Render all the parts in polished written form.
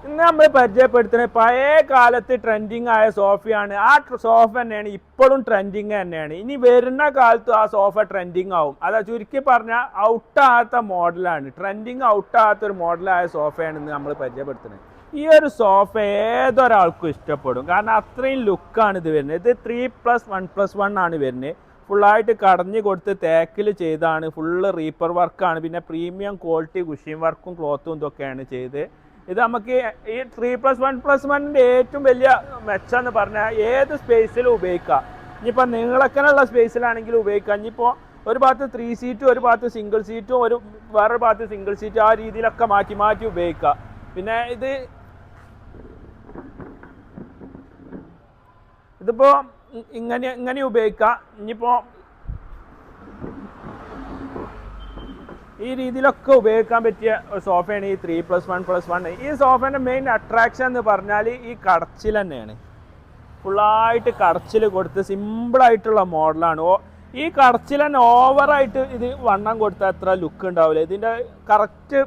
ഇന്ന് നമ്മൾ പരിചയപ്പെടുത്തുന്നത് പഴയ കാലത്ത് ട്രെൻഡിങ് ആയ സോഫയാണ്. ആ സോഫ തന്നെയാണ് ഇപ്പോഴും ട്രെൻഡിങ് തന്നെയാണ്. ഇനി വരുന്ന കാലത്തും ആ സോഫ ട്രെൻഡിങ് ആവും. അതാ ചുരുക്കി പറഞ്ഞാൽ ഔട്ടാകാത്ത മോഡലാണ്, ട്രെൻഡിങ് ഔട്ടാകാത്ത ഒരു മോഡലായ സോഫയാണ് ഇന്ന് നമ്മൾ പരിചയപ്പെടുത്തുന്നത്. ഈ ഒരു സോഫ ഏതൊരാൾക്കും ഇഷ്ടപ്പെടും, കാരണം അത്രയും ലുക്കാണ് ഇത് വരുന്നത്. ഇത് 3+1+1 ആണ് വരുന്നത്. ഫുള്ളായിട്ട് കടഞ്ഞു കൊടുത്ത് തേക്കിൽ ചെയ്താണ്, ഫുള്ള് റീപ്പർ വർക്കാണ്, പിന്നെ പ്രീമിയം ക്വാളിറ്റി കുഷ്യൻ വർക്കും ക്ലോത്തും ഇതൊക്കെയാണ് ചെയ്ത്. ഇത് നമുക്ക് ഈ 3+1+1ൻ്റെ ഏറ്റവും വലിയ മെച്ചം എന്ന് പറഞ്ഞാൽ ഏത് സ്പേസിലും ഉപയോഗിക്കാം. ഇനിയിപ്പോൾ നീളക്കനുള്ള സ്പേസിലാണെങ്കിലും ഉപയോഗിക്കാം. ഇനിയിപ്പോൾ ഒരു ഭാഗത്ത് 3 സീറ്റും ഒരു ഭാഗത്ത് സിംഗിൾ സീറ്റും വേറൊരു ഭാഗത്ത് സിംഗിൾ സീറ്റും ആ രീതിയിലൊക്കെ മാറ്റി മാറ്റി ഉപയോഗിക്കാം. പിന്നെ ഇതിപ്പോൾ ഇങ്ങനെ ഉപയോഗിക്കാം. ഇനിയിപ്പോൾ ഈ രീതിയിലൊക്കെ ഉപയോഗിക്കാൻ പറ്റിയ സോഫയാണ് ഈ 3+1+1. ഈ സോഫേൻ്റെ മെയിൻ അട്രാക്ഷൻ എന്ന് പറഞ്ഞാൽ ഈ കടച്ചിൽ തന്നെയാണ്. ഫുള്ളായിട്ട് കടച്ചിൽ കൊടുത്ത് സിമ്പിളായിട്ടുള്ള മോഡലാണ്. ഈ കടച്ചിൽ തന്നെ ഓവറായിട്ട് ഇത് വണ്ണം കൊടുത്താൽ അത്ര ലുക്ക് ഉണ്ടാവില്ല. ഇതിൻ്റെ കറക്റ്റ്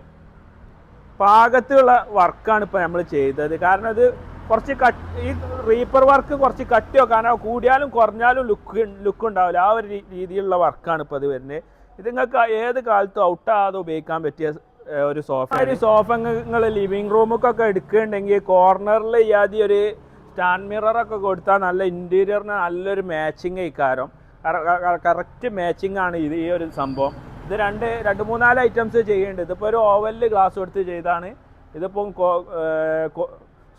പാകത്തുള്ള വർക്കാണ് ഇപ്പോൾ നമ്മൾ ചെയ്തത്. കാരണം ഇത് കുറച്ച് ഈ റീപ്പർ വർക്ക് കുറച്ച് കട്ടിയോ, കാരണം കൂടിയാലും കുറഞ്ഞാലും ലുക്ക് ഉണ്ടാവില്ല. ആ ഒരു രീതിയിലുള്ള വർക്കാണ് ഇപ്പോൾ ഇത് വരുന്നത്. ഇത് നിങ്ങൾക്ക് ഏത് കാലത്തും ഔട്ടാകാതെ ഉപയോഗിക്കാൻ പറ്റിയ ഒരു സോഫ. ഒരു സോഫ നിങ്ങൾ ലിവിങ് റൂമൊക്കെ എടുക്കുന്നുണ്ടെങ്കിൽ കോർണറിൽ ഈ ഒരു സ്റ്റാൻഡ് മിററൊക്കെ കൊടുത്താൽ നല്ല ഇൻറ്റീരിയറിന് നല്ലൊരു മാച്ചിങ് ഇക്കാരം. കറക്റ്റ് മാച്ചിങ് ആണ് ഈ ഒരു സംഭവം. ഇത് രണ്ട് മൂന്നാല് ഐറ്റംസ് ചെയ്യുന്നുണ്ട്. ഇതിപ്പോൾ ഒരു ഓവലിൽ ഗ്ലാസ് കൊടുത്ത് ചെയ്താണ്. ഇതിപ്പോൾ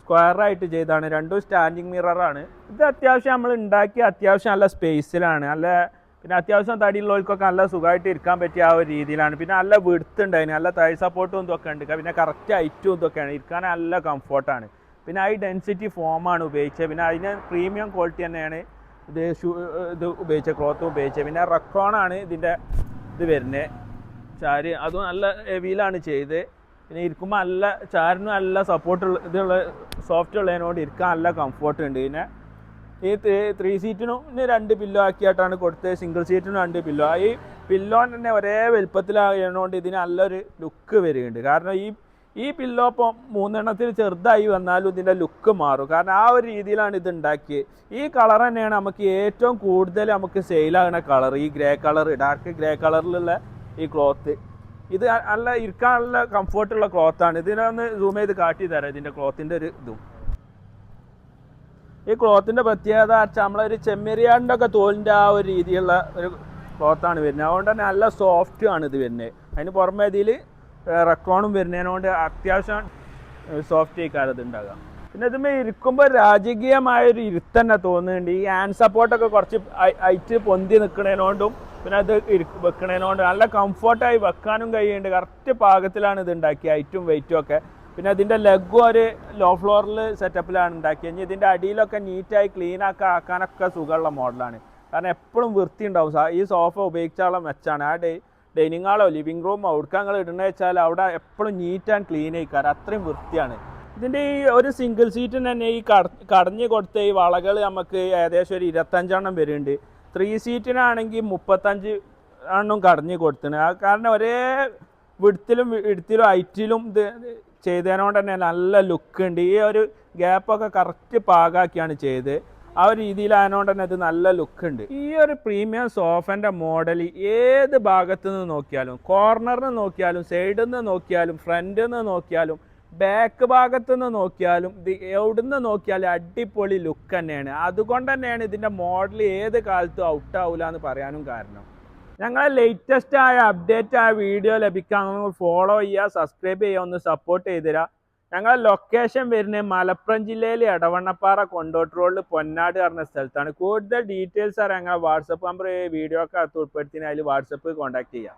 സ്ക്വയറായിട്ട് ചെയ്താണ്. രണ്ടും സ്റ്റാൻഡിങ് മിററാണ്. ഇത് അത്യാവശ്യം നമ്മൾ ഉണ്ടാക്കി അത്യാവശ്യം നല്ല സ്പേസിലാണ്. പിന്നെ അത്യാവശ്യം തടിയുള്ളവർക്കൊക്കെ നല്ല സുഖമായിട്ട് ഇരിക്കാൻ പറ്റിയ ആ ഒരു രീതിയിലാണ്. പിന്നെ നല്ല വിടുത്തുണ്ട്, അതിന് നല്ല തൈ സപ്പോർട്ടും ഇതൊക്കെ ഉണ്ട്. പിന്നെ കറക്റ്റ് ഹൈറ്റും ഇതൊക്കെയാണ്, ഇരിക്കാൻ നല്ല കംഫോർട്ടാണ്. പിന്നെ ഹൈ ഡെൻസിറ്റി ഫോമാണ് ഉപയോഗിച്ചത്. പിന്നെ അതിന് പ്രീമിയം ക്വാളിറ്റി തന്നെയാണ് ഇത് ഉപയോഗിച്ച ക്ലോത്തും ഉപയോഗിച്ചത്. പിന്നെ റക്രോണാണ് ഇത് വരുന്നത്. ചാര് അതും നല്ല ഹെവിയിലാണ് ചെയ്ത്. പിന്നെ ഇരിക്കുമ്പോൾ നല്ല ചാരിന് നല്ല സപ്പോർട്ടുള്ള ഇതുള്ള സോഫ്റ്റ് ഉള്ളതിനോട് ഇരിക്കാൻ നല്ല കംഫോർട്ട് ഉണ്ട്. പിന്നെ ഈ 3 സീറ്റിനും 2 പില്ലോ ആക്കിയിട്ടാണ് കൊടുത്തത്. സിംഗിൾ സീറ്റിനും 2 പില്ലോ. ഈ പില്ലോ തന്നെ ഒരേ വലുപ്പത്തിലായതുകൊണ്ട് ഇതിന് നല്ലൊരു ലുക്ക് വരികയുണ്ട്. കാരണം ഈ പില്ലോ ഇപ്പോൾ 3 എണ്ണത്തിൽ ചെറുതായി വന്നാലും ഇതിൻ്റെ ലുക്ക് മാറും. കാരണം ആ ഒരു രീതിയിലാണ് ഇത് ഉണ്ടാക്കിയത്. ഈ കളർ തന്നെയാണ് നമുക്ക് ഏറ്റവും കൂടുതൽ നമുക്ക് സെയിലാകുന്ന കളർ. ഈ ഗ്രേ കളർ, ഡാർക്ക് ഗ്രേ കളറിലുള്ള ഈ ക്ലോത്ത് ഇത് നല്ല ഇരിക്കാൻ നല്ല കംഫോർട്ടുള്ള ക്ലോത്താണ്. ഇതിനൊന്ന് സൂം ചെയ്ത് കാട്ടി തരാം ഇതിൻ്റെ ക്ലോത്തിൻ്റെ ഒരു ഇതും. ഈ ക്ലോത്തിൻ്റെ പ്രത്യേകത വെച്ചാൽ നമ്മളൊരു ചെമ്മരിയാടിൻ്റെ ഒക്കെ തോലിൻ്റെ ആ ഒരു രീതിയിലുള്ള ഒരു ക്ലോത്താണ് വരുന്നത്. അതുകൊണ്ട് തന്നെ നല്ല സോഫ്റ്റ് ആണ് ഇത് വരുന്നത്. അതിന് പുറമെ ഇതിൽ റക്രോണും വരുന്നതിനോണ്ട് അത്യാവശ്യം സോഫ്റ്റ് ആയിക്കാരം ഇത് ഉണ്ടാകാം. പിന്നെ ഇതുമ്പോൾ ഇരിക്കുമ്പോൾ രാജകീയമായൊരു ഇരുത്തന്നെ തോന്നുന്നുണ്ട്. ഈ ഹാൻഡ് സപ്പോർട്ടൊക്കെ കുറച്ച് ഹൈറ്റ് പൊന്തി നിൽക്കുന്നതിനോണ്ടും പിന്നെ അത് വെക്കുന്നതിനോണ്ട് നല്ല കംഫോർട്ടായി വെക്കാനും കഴിയുന്നുണ്ട്. കറക്റ്റ് പാകത്തിലാണ് ഇത് ഉണ്ടാക്കിയത്, ഹൈറ്റും വെയിറ്റും ഒക്കെ. പിന്നെ ഇതിൻ്റെ ലെഗും ഒരു ലോ ഫ്ലോറിൽ സെറ്റപ്പിലാണ് ഉണ്ടാക്കിയത്. ഇനി ഇതിൻ്റെ അടിയിലൊക്കെ നീറ്റായി ക്ലീനാക്കി ആക്കാനൊക്കെ സുഖമുള്ള മോഡലാണ്. കാരണം എപ്പോഴും വൃത്തി ഉണ്ടാവും. ഈ സോഫ ഉപയോഗിച്ചാലുള്ള മെച്ചാണ്. ആ ഡൈനിങ് ഹാളോ ലിവിങ് റൂമോ എവിടേക്ക് ഞങ്ങൾ ഇടണമെന്ന് വെച്ചാൽ അവിടെ എപ്പോഴും നീറ്റ് ആൻഡ് ക്ലീൻ ആയിക്കാറ്, അത്രയും വൃത്തിയാണ്. ഇതിൻ്റെ ഈ ഒരു സിംഗിൾ സീറ്റിന് തന്നെ ഈ കടഞ്ഞ് കൊടുത്ത ഈ വളകൾ നമുക്ക് ഏകദേശം ഒരു 25 വരുന്നുണ്ട്. 3 സീറ്റിനാണെങ്കിൽ 35 കടഞ്ഞ് കൊടുക്കുന്നത്. കാരണം ഒരേ വിടുത്തിലും ഹൈറ്റിലും ഇത് ചെയ്തതിനോണ്ട് തന്നെ നല്ല ലുക്ക് ഉണ്ട്. ഈ ഒരു ഗ്യാപ്പൊക്കെ കറക്റ്റ് പാകാക്കിയാണ് ചെയ്ത്. ആ ഒരു രീതിയിലായതുകൊണ്ട് തന്നെ ഇത് നല്ല ലുക്ക് ഉണ്ട്. ഈ ഒരു പ്രീമിയം സോഫൻ്റെ മോഡൽ ഏത് ഭാഗത്തു നിന്ന് നോക്കിയാലും, കോർണറിൽ നിന്ന് നോക്കിയാലും, സൈഡിൽ നിന്ന് നോക്കിയാലും, ഫ്രണ്ടിൽ നിന്ന് നോക്കിയാലും, ബാക്ക് ഭാഗത്തു നിന്ന് നോക്കിയാലും, ഇത് എവിടെ നിന്ന് നോക്കിയാലും അടിപൊളി ലുക്ക് തന്നെയാണ്. അതുകൊണ്ട് തന്നെയാണ് ഇതിൻ്റെ മോഡൽ ഏത് കാലത്തും ഔട്ടാവില്ല എന്ന് പറയാനും കാരണം. ഞങ്ങളെ ലേറ്റസ്റ്റ് ആയ അപ്ഡേറ്റ് ആയ വീഡിയോ ലഭിക്കാൻ ഫോളോ ചെയ്യുക, സബ്സ്ക്രൈബ് ചെയ്യുക, ഒന്ന് സപ്പോർട്ട് ചെയ്തുതരാം. ഞങ്ങളുടെ ലൊക്കേഷൻ വരുന്നത് മലപ്പുറം ജില്ലയിലെ എടവണ്ണപ്പാറ കൊണ്ടോട്ട് റോഡിൽ പൊന്നാട് പറഞ്ഞ സ്ഥലത്താണ്. കൂടുതൽ ഡീറ്റെയിൽസ് അറിയാൻ ഞങ്ങൾ വാട്സപ്പ് നമ്പർ വീഡിയോ ഒക്കെ ഉൾപ്പെടുത്തി അതിൽ വാട്സപ്പ് കോൺടാക്ട് ചെയ്യാം.